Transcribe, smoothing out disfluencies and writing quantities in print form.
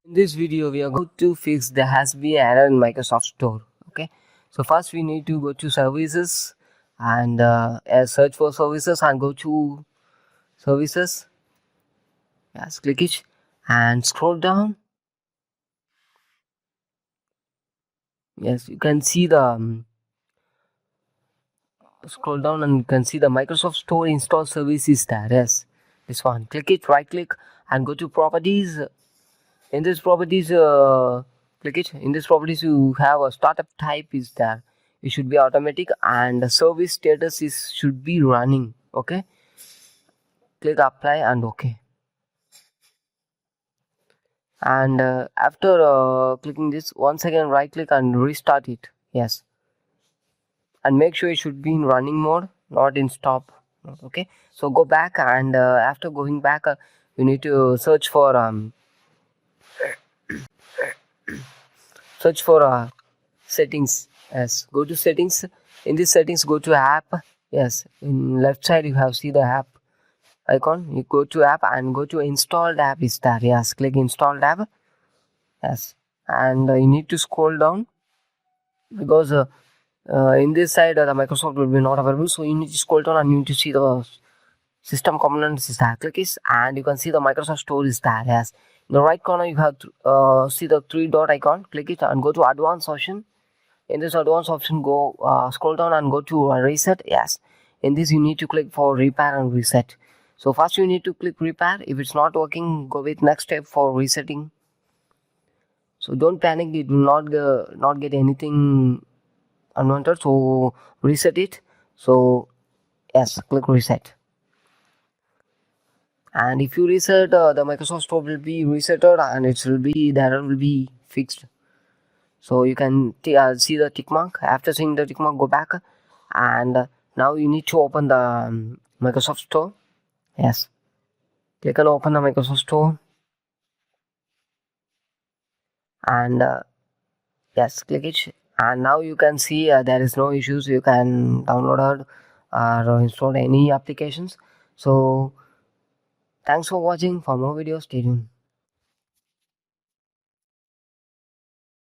In this video, we are going to fix there has been error in Microsoft Store. Okay, so first we need to go to services and search for services and go to services. Yes, click it and scroll down. Yes, you can see the scroll down and you can see the Microsoft Store install service is there. Yes, this one. Click it, right click and go to properties. In this properties, click it. In this properties, you have a startup type is there. It should be automatic and the service status is should be running. Okay, click apply and okay. And after clicking this, once again right click and restart it. Yes, and make sure it should be in running mode, not in stop. Okay, so go back and after going back, you need to search for settings. Yes, go to settings. In this settings, go to app. Yes, in left side you have see the app icon. You go to app and go to installed app is there. Yes, click installed app. Yes, and you need to scroll down because in this side the Microsoft will be not available, so you need to scroll down and you need to see the system components is there. Click it and you can see the Microsoft Store is there. Yes, in the right corner you have to see the three dot icon. Click it and go to advanced option. In this advanced option, go scroll down and go to reset. Yes, in this you need to click for repair and reset. So first you need to click repair. If it's not working, go with next step for resetting. So don't panic, it will not get anything unwanted, so reset it. So yes, click reset. And if you reset, the Microsoft Store will be resetted and it will be the error will be fixed. So you can see the tick mark. After seeing the tick mark, go back and now you need to open the Microsoft Store. Yes, click on open the Microsoft Store and yes, click it, and now you can see there is no issues. You can download or install any applications. So thanks for watching. For more videos, stay tuned.